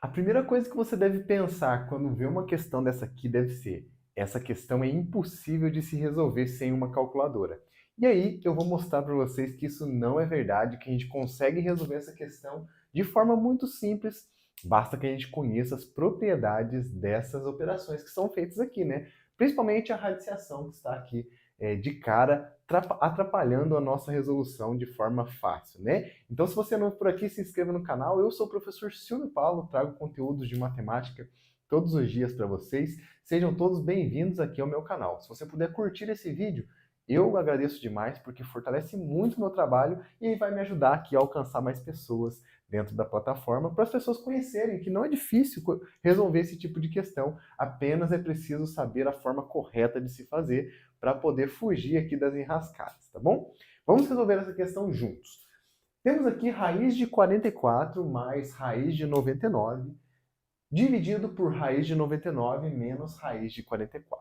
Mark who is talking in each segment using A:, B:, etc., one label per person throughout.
A: A primeira coisa que você deve pensar quando vê uma questão dessa aqui deve ser: essa questão é impossível de se resolver sem uma calculadora. E aí eu vou mostrar para vocês que isso não é verdade, que a gente consegue resolver essa questão de forma muito simples, basta que a gente conheça as propriedades dessas operações que são feitas aqui, né? Principalmente a radiciação que está aqui de cara, atrapalhando a nossa resolução de forma fácil, né? Então, se você não é por aqui, se inscreva no canal. Eu sou o professor Silvio Paulo, trago conteúdos de matemática todos os dias para vocês. Sejam todos bem-vindos aqui ao meu canal. Se você puder curtir esse vídeo, eu agradeço demais, porque fortalece muito o meu trabalho e vai me ajudar aqui a alcançar mais pessoas dentro da plataforma, para as pessoas conhecerem que não é difícil resolver esse tipo de questão, apenas é preciso saber a forma correta de se fazer para poder fugir aqui das enrascadas, tá bom? Vamos resolver essa questão juntos. Temos aqui raiz de 44 mais raiz de 99, dividido por raiz de 99 menos raiz de 44.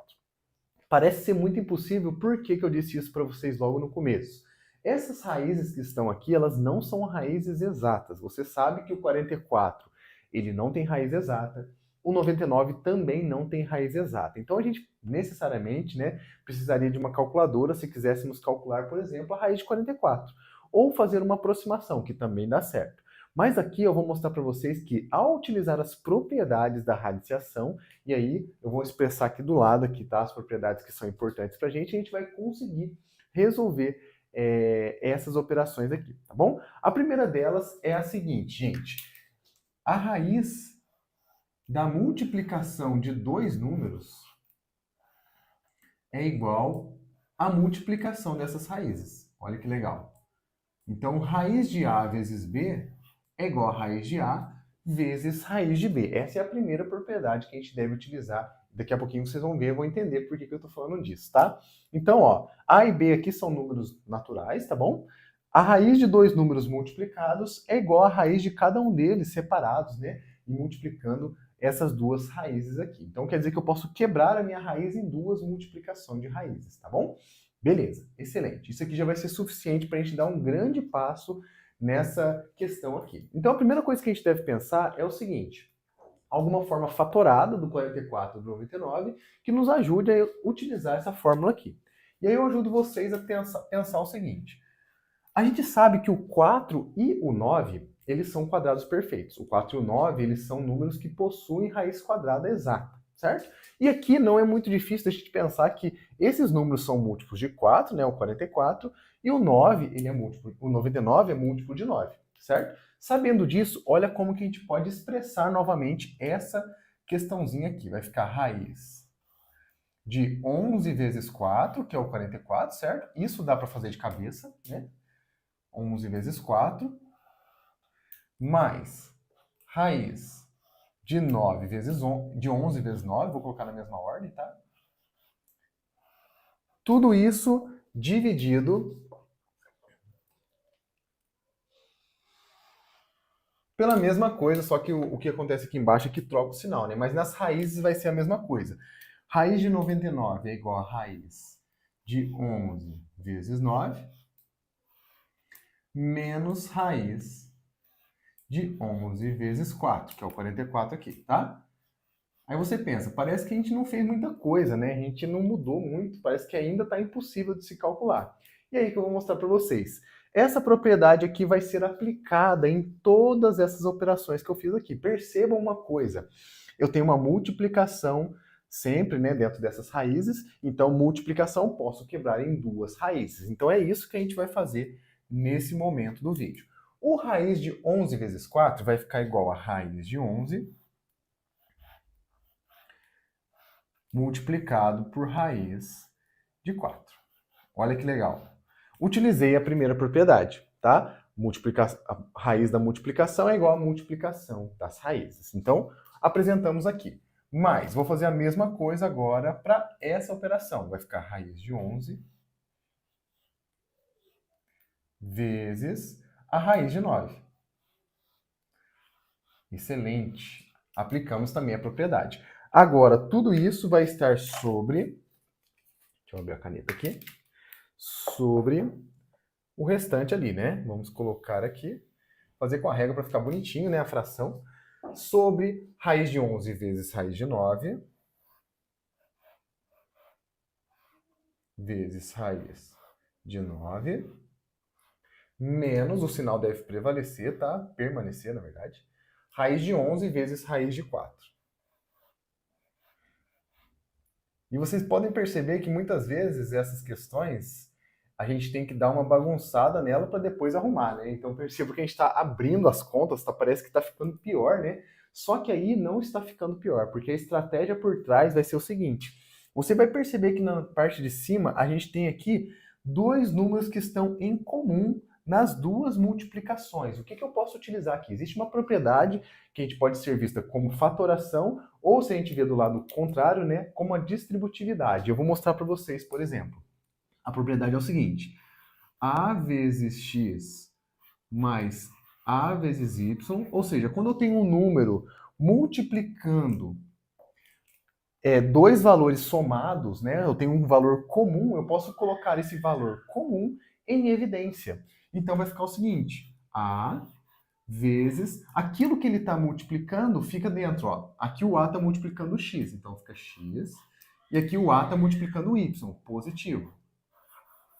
A: Parece ser muito impossível, por que eu disse isso para vocês logo no começo? Essas raízes que estão aqui, elas não são raízes exatas. Você sabe que o 44, ele não tem raiz exata, o 99 também não tem raiz exata. Então a gente necessariamente, né, precisaria de uma calculadora se quiséssemos calcular, por exemplo, a raiz de 44, ou fazer uma aproximação, que também dá certo. Mas aqui eu vou mostrar para vocês que, ao utilizar as propriedades da radiciação, e aí eu vou expressar aqui do lado, aqui, tá, as propriedades que são importantes para a gente vai conseguir resolver essas operações aqui, tá bom? A primeira delas é a seguinte, gente. A raiz da multiplicação de dois números é igual à multiplicação dessas raízes. Olha que legal. Então, raiz de A vezes B é igual a raiz de A vezes raiz de B. Essa é a primeira propriedade que a gente deve utilizar. Daqui a pouquinho vocês vão ver, vão entender por que eu estou falando disso, tá? Então, ó, A e B aqui são números naturais, tá bom? A raiz de dois números multiplicados é igual a raiz de cada um deles separados, né? E multiplicando essas duas raízes aqui. Então, quer dizer que eu posso quebrar a minha raiz em duas multiplicações de raízes, tá bom? Beleza, excelente. Isso aqui já vai ser suficiente para a gente dar um grande passo nessa questão aqui. Então, a primeira coisa que a gente deve pensar é o seguinte: alguma forma fatorada do 44 do 99 que nos ajude a utilizar essa fórmula aqui. E aí eu ajudo vocês a pensar o seguinte: a gente sabe que o 4 e o 9, eles são quadrados perfeitos. O 4 e o 9, eles são números que possuem raiz quadrada exata, certo? E aqui não é muito difícil a gente pensar que esses números são múltiplos de 4, né, o 44, e o 9, ele é múltiplo, o 99 é múltiplo de 9, certo? Sabendo disso, olha como que a gente pode expressar novamente essa questãozinha aqui. Vai ficar raiz de 11 vezes 4, que é o 44, certo? Isso dá para fazer de cabeça, né? 11 vezes 4, mais raiz de 9 vezes de 11 vezes 9, vou colocar na mesma ordem, tá? Tudo isso dividido pela mesma coisa, só que o que acontece aqui embaixo é que troca o sinal, né? Mas nas raízes vai ser a mesma coisa. Raiz de 99 é igual a raiz de 11 vezes 9, menos raiz de 11 vezes 4, que é o 44 aqui, tá? Aí você pensa, parece que a gente não fez muita coisa, né? A gente não mudou muito, parece que ainda está impossível de se calcular. E aí que eu vou mostrar para vocês. Essa propriedade aqui vai ser aplicada em todas essas operações que eu fiz aqui. Percebam uma coisa, eu tenho uma multiplicação sempre, né, dentro dessas raízes, então multiplicação posso quebrar em duas raízes. Então é isso que a gente vai fazer nesse momento do vídeo. O raiz de 11 vezes 4 vai ficar igual a raiz de 11 multiplicado por raiz de 4. Olha que legal. Utilizei a primeira propriedade, tá? A raiz da multiplicação é igual à multiplicação das raízes. Então, apresentamos aqui. Mas, vou fazer a mesma coisa agora para essa operação. Vai ficar raiz de 11 vezes a raiz de 9. Excelente. Aplicamos também a propriedade. Agora, tudo isso vai estar sobre... Deixa eu abrir a caneta aqui. Sobre o restante ali, né? Vamos colocar aqui, fazer com a régua para ficar bonitinho, né, a fração. sobre raiz de 11 vezes raiz de 9, vezes raiz de 9, menos, o sinal deve prevalecer, tá? Permanecer, na verdade. Raiz de 11 vezes raiz de 4. E vocês podem perceber que muitas vezes essas questões a gente tem que dar uma bagunçada nela para depois arrumar, né? Então perceba que a gente está abrindo as contas, tá? Parece que está ficando pior, né? Só que aí não está ficando pior, porque a estratégia por trás vai ser o seguinte: você vai perceber que na parte de cima a gente tem aqui dois números que estão em comum nas duas multiplicações. O que eu posso utilizar aqui? Existe uma propriedade que a gente pode ser vista como fatoração, ou se a gente vê do lado contrário, né, como a distributividade. Eu vou mostrar para vocês, por exemplo. A propriedade é o seguinte: a vezes x mais a vezes y, ou seja, quando eu tenho um número multiplicando dois valores somados, né, eu tenho um valor comum, eu posso colocar esse valor comum em evidência. Então vai ficar o seguinte: a vezes aquilo que ele está multiplicando fica dentro. Ó. Aqui o a está multiplicando o x, então fica x. E aqui o a está multiplicando o y, positivo.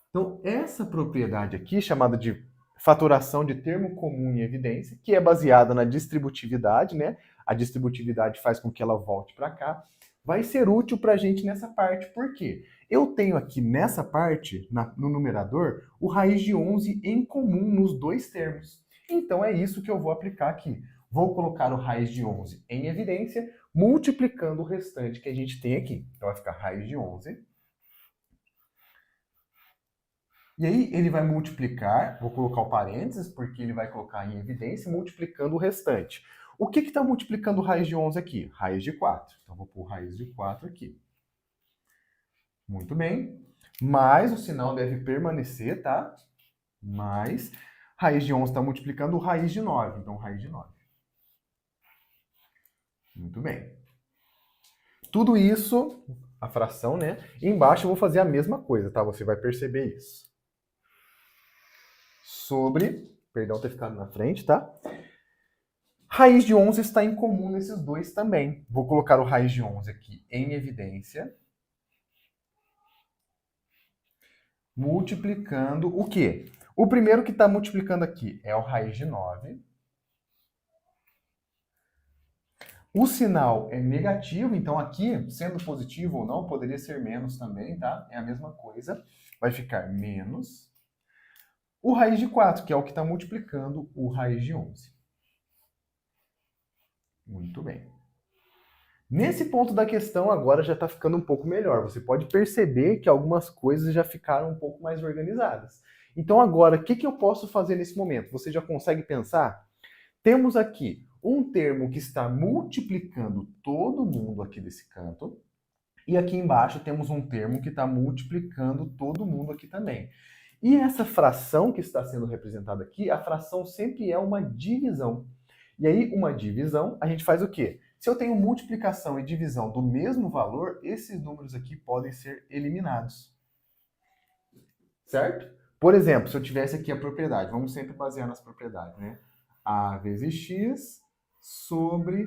A: Então, essa propriedade aqui, chamada de fatoração de termo comum em evidência, que é baseada na distributividade, né? A distributividade faz com que ela volte para cá, vai ser útil para a gente nessa parte. Por quê? Eu tenho aqui nessa parte, no numerador, o raiz de 11 em comum nos dois termos. Então, é isso que eu vou aplicar aqui. Vou colocar o raiz de 11 em evidência, multiplicando o restante que a gente tem aqui. Então, vai ficar raiz de 11. E aí ele vai multiplicar, vou colocar o parênteses, porque ele vai colocar em evidência, multiplicando o restante. O que está multiplicando raiz de 11 aqui? Raiz de 4. Então, vou pôr raiz de 4 aqui. Muito bem. Mais o sinal deve permanecer, tá? Mais. Raiz de 11 está multiplicando raiz de 9. Então, raiz de 9. Muito bem. Tudo isso, a fração, né? E embaixo eu vou fazer a mesma coisa, tá? Você vai perceber isso. Sobre, perdão ter ficado na frente, tá? Raiz de 11 está em comum nesses dois também. Vou colocar o raiz de 11 aqui em evidência. Multiplicando o quê? O primeiro que está multiplicando aqui é o raiz de 9. O sinal é negativo, então aqui, sendo positivo ou não, poderia ser menos também, tá? É a mesma coisa. Vai ficar menos. O raiz de 4, que é o que está multiplicando o raiz de 11. Muito bem. Nesse ponto da questão, agora já está ficando um pouco melhor. Você pode perceber que algumas coisas já ficaram um pouco mais organizadas. Então, agora, o que eu posso fazer nesse momento? Você já consegue pensar? Temos aqui um termo que está multiplicando todo mundo aqui desse canto. E aqui embaixo temos um termo que está multiplicando todo mundo aqui também. E essa fração que está sendo representada aqui, a fração sempre é uma divisão. E aí, uma divisão, a gente faz o quê? Se eu tenho multiplicação e divisão do mesmo valor, esses números aqui podem ser eliminados. Certo? Por exemplo, se eu tivesse aqui a propriedade, vamos sempre basear nas propriedades, né? A vezes x sobre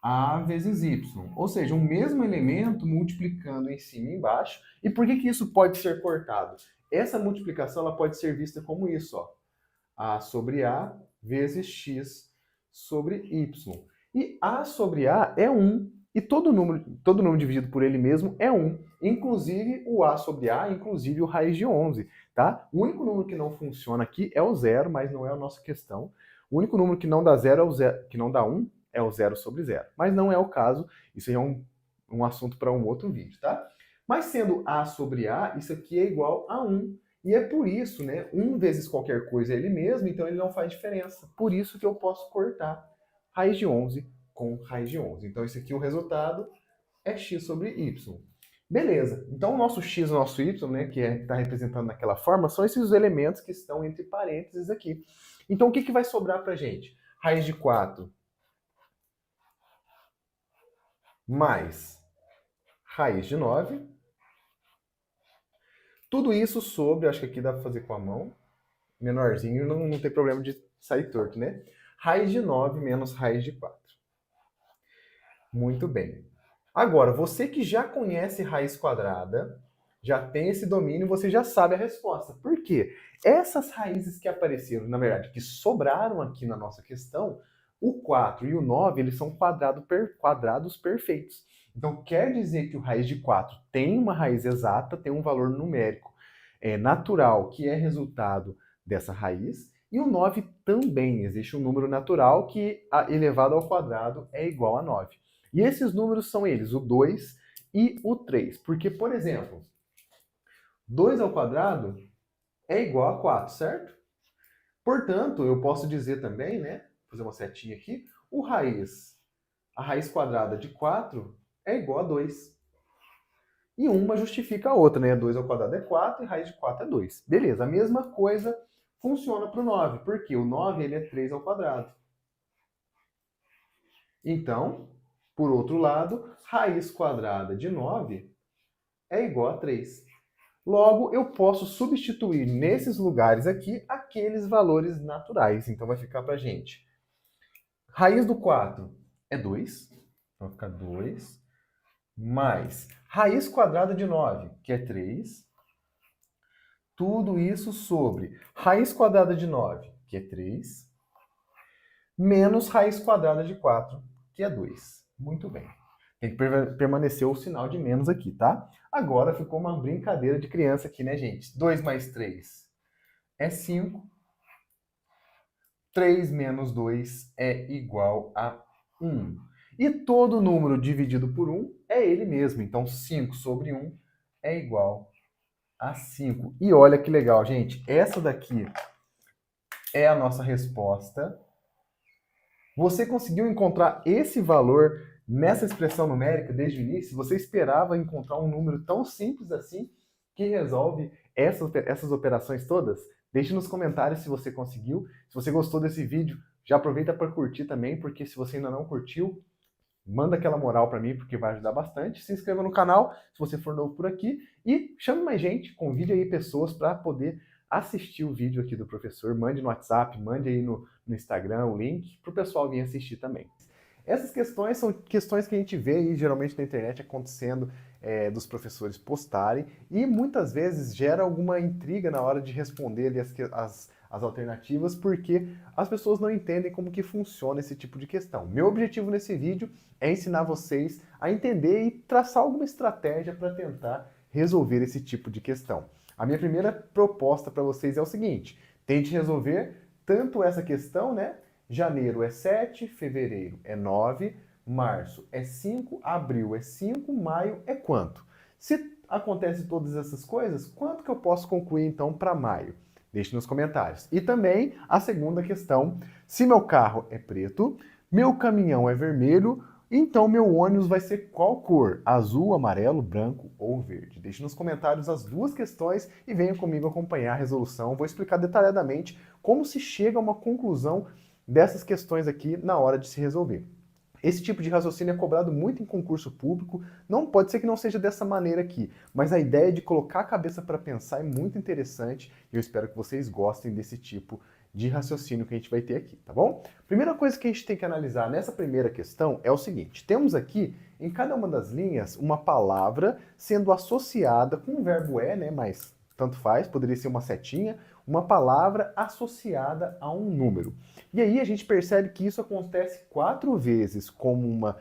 A: a vezes y. Ou seja, um mesmo elemento multiplicando em cima e embaixo. E por que isso pode ser cortado? Essa multiplicação ela pode ser vista como isso, ó. A sobre a vezes x sobre y. E a sobre a é 1. E todo número dividido por ele mesmo é 1. Inclusive o a sobre a, inclusive o raiz de 11. Tá? O único número que não funciona aqui é o zero, mas não é a nossa questão. O único número que não dá zero é o zero, que não dá 1 é o zero sobre zero. Mas não é o caso, isso é um assunto para um outro vídeo, tá? Mas sendo a sobre a, isso aqui é igual a 1. E é por isso, né? 1 vezes qualquer coisa é ele mesmo, então ele não faz diferença. Por isso que eu posso cortar raiz de 11 com raiz de 11. Então esse aqui, o resultado é x sobre y. Beleza. Então o nosso x e o nosso y, né, que está representando naquela forma, são esses elementos que estão entre parênteses aqui. Então o que vai sobrar para a gente? Raiz de 4 mais raiz de 9. Tudo isso sobre, acho que aqui dá para fazer com a mão, menorzinho, não tem problema de sair torto, né? Raiz de 9 menos raiz de 4. Muito bem. Agora, você que já conhece raiz quadrada, já tem esse domínio, você já sabe a resposta. Por quê? Essas raízes que apareceram, na verdade, que sobraram aqui na nossa questão, o 4 e o 9, eles são quadrados perfeitos. Então, quer dizer que o raiz de 4 tem uma raiz exata, tem um valor numérico natural, que é resultado dessa raiz, e o 9 também. Existe um número natural que, elevado ao quadrado, é igual a 9. E esses números são eles, o 2 e o 3. Porque, por exemplo, 2 ao quadrado é igual a 4, certo? Portanto, eu posso dizer também, né, vou fazer uma setinha aqui, a raiz quadrada de 4 é igual a 2. E uma justifica a outra, né? 2 ao quadrado é 4 e raiz de 4 é 2. Beleza, a mesma coisa funciona para o 9, porque o 9 ele é 3 ao quadrado. Então, por outro lado, raiz quadrada de 9 é igual a 3. Logo, eu posso substituir nesses lugares aqui aqueles valores naturais. Então, vai ficar para a gente. Raiz do 4 é 2. Então, vai ficar 2. Mais raiz quadrada de 9, que é 3. Tudo isso sobre raiz quadrada de 9, que é 3. Menos raiz quadrada de 4, que é 2. Muito bem. Tem que permanecer o sinal de menos aqui, tá? Agora ficou uma brincadeira de criança aqui, né, gente? 2 mais 3 é 5. 3 menos 2 é igual a 1. E todo número dividido por 1 é ele mesmo. Então, 5 sobre 1 é igual a 5. E olha que legal, gente. Essa daqui é a nossa resposta. Você conseguiu encontrar esse valor nessa expressão numérica desde o início? Você esperava encontrar um número tão simples assim que resolve essas operações todas? Deixe nos comentários se você conseguiu. Se você gostou desse vídeo, já aproveita para curtir também, porque se você ainda não curtiu, manda aquela moral para mim, porque vai ajudar bastante. Se inscreva no canal, se você for novo por aqui, e chame mais gente, convide aí pessoas para poder assistir o vídeo aqui do professor. Mande no WhatsApp, mande aí no Instagram o link para o pessoal vir assistir também. Essas questões são questões que a gente vê aí geralmente na internet acontecendo, dos professores postarem, e muitas vezes gera alguma intriga na hora de responder ali as alternativas, porque as pessoas não entendem como que funciona esse tipo de questão. Meu objetivo nesse vídeo é ensinar vocês a entender e traçar alguma estratégia para tentar resolver esse tipo de questão. A minha primeira proposta para vocês é o seguinte: tente resolver tanto essa questão, né? Janeiro é 7, fevereiro é 9, março é 5, abril é 5, maio é quanto? Se acontece todas essas coisas, quanto que eu posso concluir então para maio? Deixe nos comentários. E também a segunda questão: se meu carro é preto, meu caminhão é vermelho, então meu ônibus vai ser qual cor? Azul, amarelo, branco ou verde? Deixe nos comentários as duas questões e venha comigo acompanhar a resolução. Vou explicar detalhadamente como se chega a uma conclusão dessas questões aqui na hora de se resolver. Esse tipo de raciocínio é cobrado muito em concurso público, não pode ser que não seja dessa maneira aqui, mas a ideia de colocar a cabeça para pensar é muito interessante e eu espero que vocês gostem desse tipo de raciocínio que a gente vai ter aqui, tá bom? Primeira coisa que a gente tem que analisar nessa primeira questão é o seguinte: temos aqui em cada uma das linhas uma palavra sendo associada com o verbo é, né, mas tanto faz, poderia ser uma setinha, uma palavra associada a um número. E aí a gente percebe que isso acontece 4 vezes como uma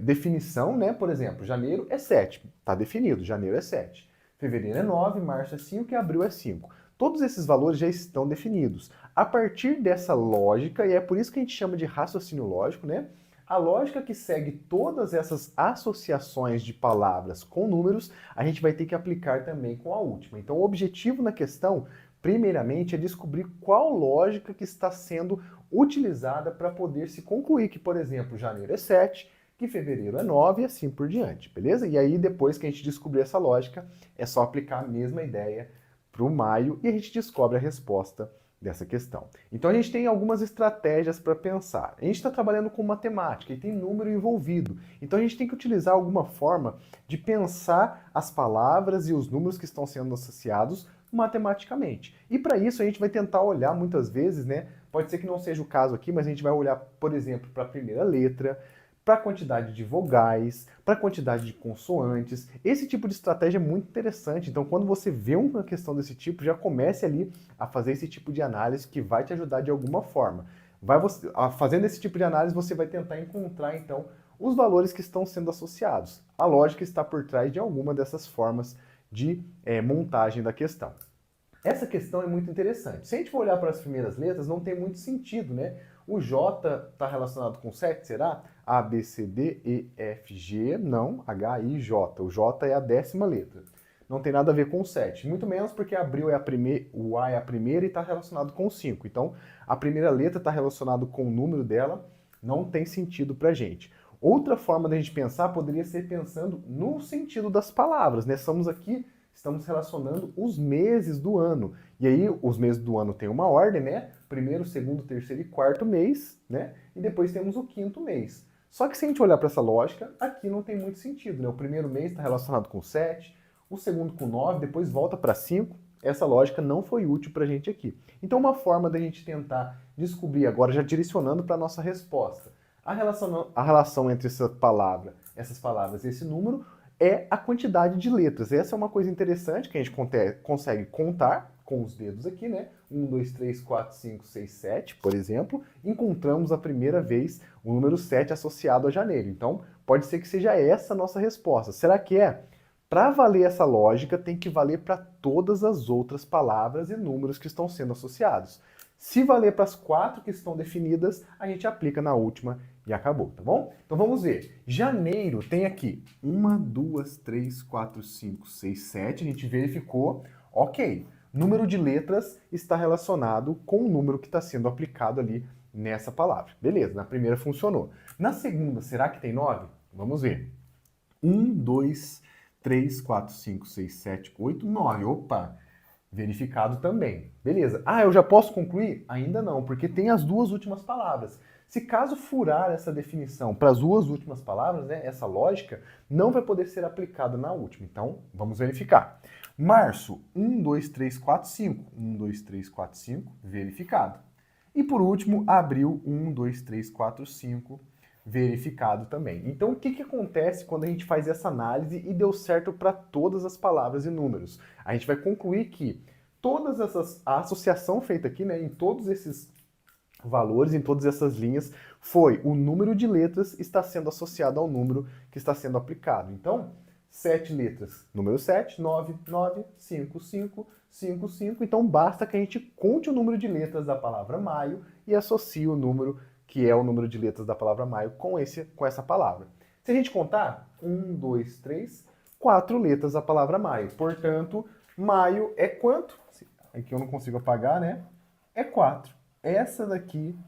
A: definição, né? Por exemplo, janeiro é 7, está definido, janeiro é 7. Fevereiro é 9, março é 5 e abril é 5. Todos esses valores já estão definidos. A partir dessa lógica, e é por isso que a gente chama de raciocínio lógico, né? A lógica que segue todas essas associações de palavras com números, a gente vai ter que aplicar também com a última. Então, o objetivo na questão, primeiramente, é descobrir qual lógica que está sendo utilizada para poder se concluir que, por exemplo, janeiro é 7, que fevereiro é 9 e assim por diante, beleza? E aí, depois que a gente descobrir essa lógica, é só aplicar a mesma ideia para o maio e a gente descobre a resposta dessa questão. Então a gente tem algumas estratégias para pensar. A gente está trabalhando com matemática e tem número envolvido. Então a gente tem que utilizar alguma forma de pensar as palavras e os números que estão sendo associados matematicamente. E para isso a gente vai tentar olhar muitas vezes, né? Pode ser que não seja o caso aqui, mas a gente vai olhar, por exemplo, para a primeira letra, para a quantidade de vogais, para a quantidade de consoantes. Esse tipo de estratégia é muito interessante. Então, quando você vê uma questão desse tipo, já comece ali a fazer esse tipo de análise que vai te ajudar de alguma forma. Fazendo esse tipo de análise, você vai tentar encontrar, então, os valores que estão sendo associados. A lógica está por trás de alguma dessas formas de montagem da questão. Essa questão é muito interessante. Se a gente for olhar para as primeiras letras, não tem muito sentido, né? O J está relacionado com 7, será? A, B, C, D, E, F, G, não, H, I, J. O J é a 10ª letra. Não tem nada a ver com 7. Muito menos porque abril é a primeira, o A é a primeira e está relacionado com 5. Então, a primeira letra está relacionada com o número dela, não tem sentido para a gente. Outra forma da gente pensar poderia ser pensando no sentido das palavras, né? Estamos relacionando os meses do ano. E aí, os meses do ano têm uma ordem, né? Primeiro, segundo, terceiro e quarto mês, né? E depois temos o 5º mês. Só que se a gente olhar para essa lógica, aqui não tem muito sentido, né? O primeiro mês está relacionado com 7, o segundo com 9, depois volta para 5. Essa lógica não foi útil para a gente aqui. Então, uma forma da gente tentar descobrir, agora já direcionando para a nossa resposta, a relação entre essas palavras e esse número é a quantidade de letras. Essa é uma coisa interessante que a gente consegue contar com os dedos aqui, né? 1, 2, 3, 4, 5, 6, 7, por exemplo. Encontramos a primeira vez o número 7 associado a janeiro. Então, pode ser que seja essa a nossa resposta. Será que é? Para valer essa lógica, tem que valer para todas as outras palavras e números que estão sendo associados. Se valer para as 4 que estão definidas, a gente aplica na última e acabou, tá bom? Então vamos ver. Janeiro tem aqui 1, 2, 3, 4, 5, 6, 7. A gente verificou. Ok. Número de letras está relacionado com o número que está sendo aplicado ali nessa palavra. Beleza, na primeira funcionou. Na segunda, será que tem 9? Vamos ver. 1, 2, 3, 4, 5, 6, 7, 8, 9. Opa! Verificado também. Beleza. Ah, eu já posso concluir? Ainda não, porque tem as duas últimas palavras. Se caso furar essa definição para as duas últimas palavras, né, essa lógica, não vai poder ser aplicada na última. Então, vamos verificar. Março, 1, 2, 3, 4, 5. 1, 2, 3, 4, 5, verificado. E por último, abril, 1, 2, 3, 4, 5, verificado também. Então, o que acontece quando a gente faz essa análise e deu certo para todas as palavras e números? A gente vai concluir que a associação feita aqui, né, em todos esses valores, em todas essas linhas, foi o número de letras está sendo associado ao número que está sendo aplicado. Então, 7 letras, número 7, 9, 9, 5, 5, 5, 5. Então, basta que a gente conte o número de letras da palavra maio e associe o número que é o número de letras da palavra maio com essa palavra. Se a gente contar, 1, 2, 3, 4 letras da palavra maio. Portanto, maio é quanto? Aqui eu não consigo apagar, né? É 4. Essa daqui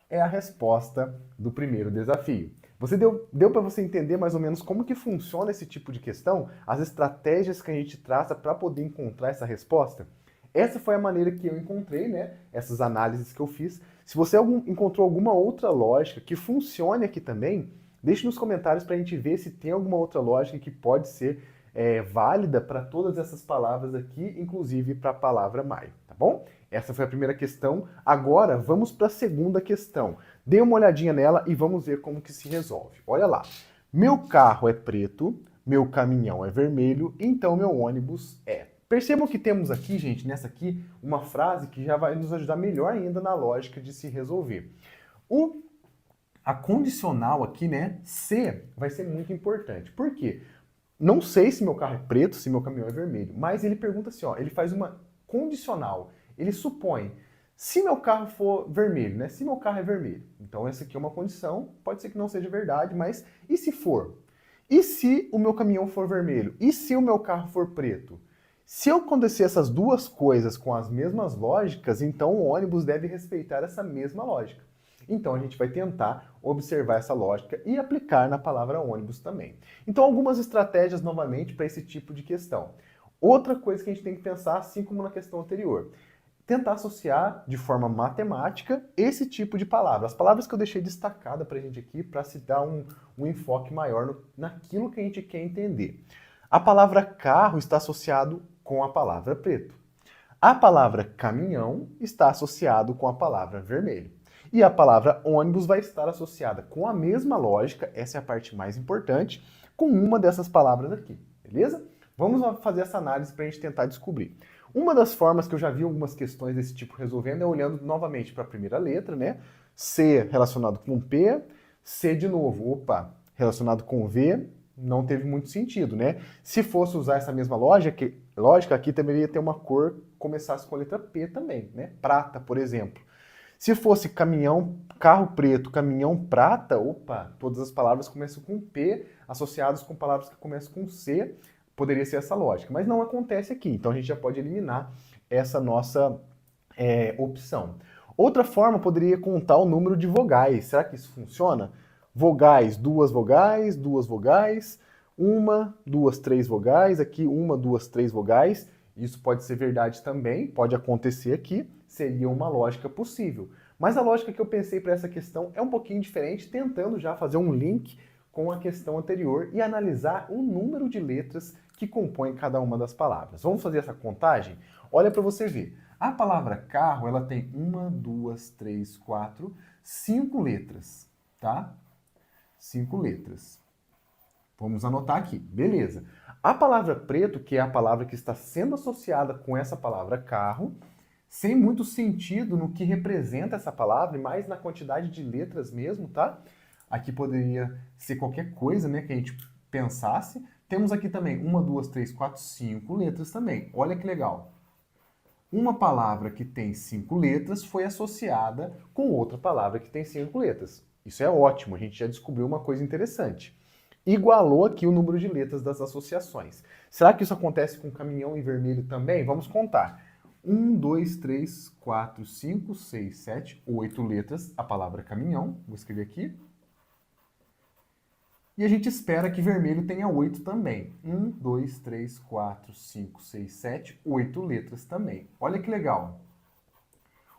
A: é a resposta do primeiro desafio. Deu para você entender mais ou menos como que funciona esse tipo de questão? As estratégias que a gente traça para poder encontrar essa resposta? Essa foi a maneira que eu encontrei, né? Essas análises que eu fiz. Se você encontrou alguma outra lógica que funcione aqui também, deixe nos comentários para a gente ver se tem alguma outra lógica que pode ser válida para todas essas palavras aqui, inclusive para a palavra maio, tá bom? Essa foi a primeira questão. Agora, vamos para a segunda questão. Dê uma olhadinha nela e vamos ver como que se resolve. Olha lá. Meu carro é preto, meu caminhão é vermelho, então meu ônibus é. Percebam que temos aqui, gente, nessa aqui, uma frase que já vai nos ajudar melhor ainda na lógica de se resolver. A condicional aqui, né, se, vai ser muito importante. Por quê? Não sei se meu carro é preto, se meu caminhão é vermelho, mas ele pergunta assim, ó, ele faz uma condicional. Ele supõe, se meu carro for vermelho, né? Se meu carro é vermelho. Então essa aqui é uma condição, pode ser que não seja verdade, mas e se for? E se o meu caminhão for vermelho? E se o meu carro for preto? Se acontecer essas duas coisas com as mesmas lógicas, então o ônibus deve respeitar essa mesma lógica. Então a gente vai tentar observar essa lógica e aplicar na palavra ônibus também. Então algumas estratégias novamente para esse tipo de questão. Outra coisa que a gente tem que pensar, assim como na questão anterior, tentar associar de forma matemática esse tipo de palavra. As palavras que eu deixei destacada para a gente aqui para se dar um enfoque maior naquilo que a gente quer entender. A palavra carro está associado com a palavra preto. A palavra caminhão está associado com a palavra vermelho. E a palavra ônibus vai estar associada com a mesma lógica, essa é a parte mais importante, com uma dessas palavras aqui, beleza? Vamos fazer essa análise para a gente tentar descobrir. Uma das formas que eu já vi algumas questões desse tipo resolvendo é olhando novamente para a primeira letra, né? C relacionado com P, C de novo, opa, relacionado com V, não teve muito sentido, né? Se fosse usar essa mesma lógica aqui deveria ter uma cor que começasse com a letra P também, né? Prata, por exemplo. Se fosse caminhão, carro preto, caminhão prata, opa, todas as palavras começam com P, associadas com palavras que começam com C, poderia ser essa lógica. Mas não acontece aqui, então a gente já pode eliminar essa nossa opção. Outra forma poderia contar o número de vogais. Será que isso funciona? Vogais, duas vogais, uma, duas, três vogais, aqui uma, duas, três vogais. Isso pode ser verdade também, pode acontecer aqui, seria uma lógica possível. Mas a lógica que eu pensei para essa questão é um pouquinho diferente, tentando já fazer um link com a questão anterior e analisar o número de letras que compõem cada uma das palavras. Vamos fazer essa contagem? Olha para você ver. A palavra carro, ela tem uma, duas, três, quatro, 5 letras, tá? 5 letras. Vamos anotar aqui, beleza. A palavra preto, que é a palavra que está sendo associada com essa palavra carro, sem muito sentido no que representa essa palavra, e mais na quantidade de letras mesmo, tá? Aqui poderia ser qualquer coisa, né, que a gente pensasse. Temos aqui também 1, 2, 3, 4, 5 letras também. Olha que legal. Uma palavra que tem 5 letras foi associada com outra palavra que tem 5 letras. Isso é ótimo, a gente já descobriu uma coisa interessante. Igualou aqui o número de letras das associações. Será que isso acontece com caminhão em vermelho também? Vamos contar. 1, 2, 3, 4, 5, 6, 7, 8 letras, a palavra caminhão. Vou escrever aqui. E a gente espera que vermelho tenha 8 também. 1, 2, 3, 4, 5, 6, 7, 8 letras também. Olha que legal.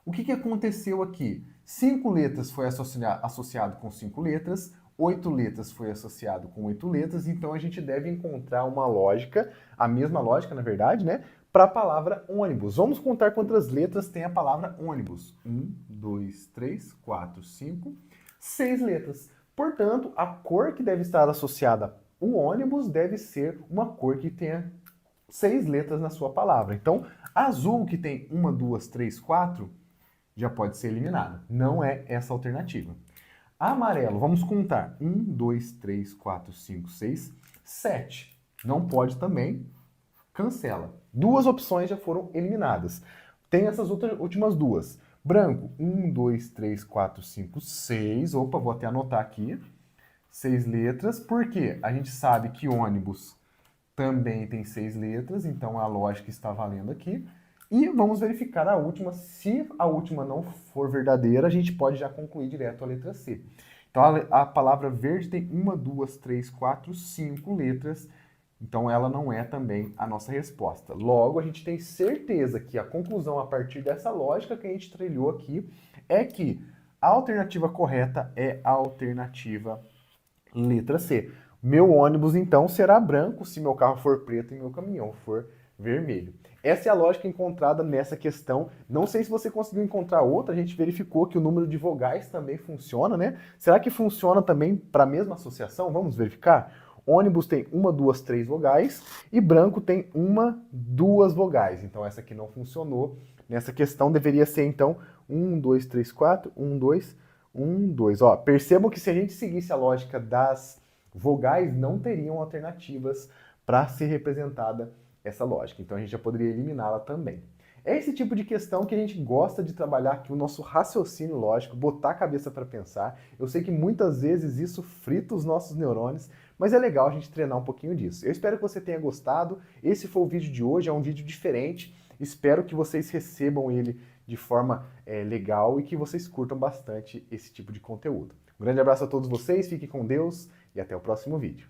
A: O que aconteceu aqui? 5 letras foi associado com 5 letras, 8 letras foi associado com 8 letras, então a gente deve encontrar uma lógica, a mesma lógica, na verdade, né? Para a palavra ônibus. Vamos contar quantas letras tem a palavra ônibus. 1, 2, 3, 4, 5, 6 letras. Portanto, a cor que deve estar associada ao ônibus deve ser uma cor que tenha 6 letras na sua palavra. Então, azul que tem 1, 2, 3, 4, já pode ser eliminada. Não é essa a alternativa. Amarelo, vamos contar. 1, 2, 3, 4, 5, 6, 7. Não pode também. Cancela. 2 opções já foram eliminadas. Tem essas últimas duas. Branco, 1, 2, 3, 4, 5, 6. Opa, vou até anotar aqui. 6 letras. Por quê? A gente sabe que ônibus também tem 6 letras, então a lógica está valendo aqui. E vamos verificar a última. Se a última não for verdadeira, a gente pode já concluir direto a letra C. Então a palavra verde tem 1, 2, 3, 4, 5 letras. Então ela não é também a nossa resposta. Logo, a gente tem certeza que a conclusão a partir dessa lógica que a gente trilhou aqui é que a alternativa correta é a alternativa letra C. Meu ônibus, então, será branco se meu carro for preto e meu caminhão for vermelho. Essa é a lógica encontrada nessa questão. Não sei se você conseguiu encontrar outra, a gente verificou que o número de vogais também funciona, né? Será que funciona também para a mesma associação? Vamos verificar? Ônibus tem 1, 2, 3 vogais e branco tem 1, 2 vogais. Então essa aqui não funcionou. Nessa questão deveria ser então 1, 2, 3, 4, 1, 2, 1, 2. Ó, percebam que se a gente seguisse a lógica das vogais, não teriam alternativas para ser representada essa lógica. Então a gente já poderia eliminá-la também. É esse tipo de questão que a gente gosta de trabalhar aqui, o nosso raciocínio lógico, botar a cabeça para pensar. Eu sei que muitas vezes isso frita os nossos neurônios, mas é legal a gente treinar um pouquinho disso. Eu espero que você tenha gostado. Esse foi o vídeo de hoje, é um vídeo diferente. Espero que vocês recebam ele de forma legal e que vocês curtam bastante esse tipo de conteúdo. Um grande abraço a todos vocês, fiquem com Deus e até o próximo vídeo.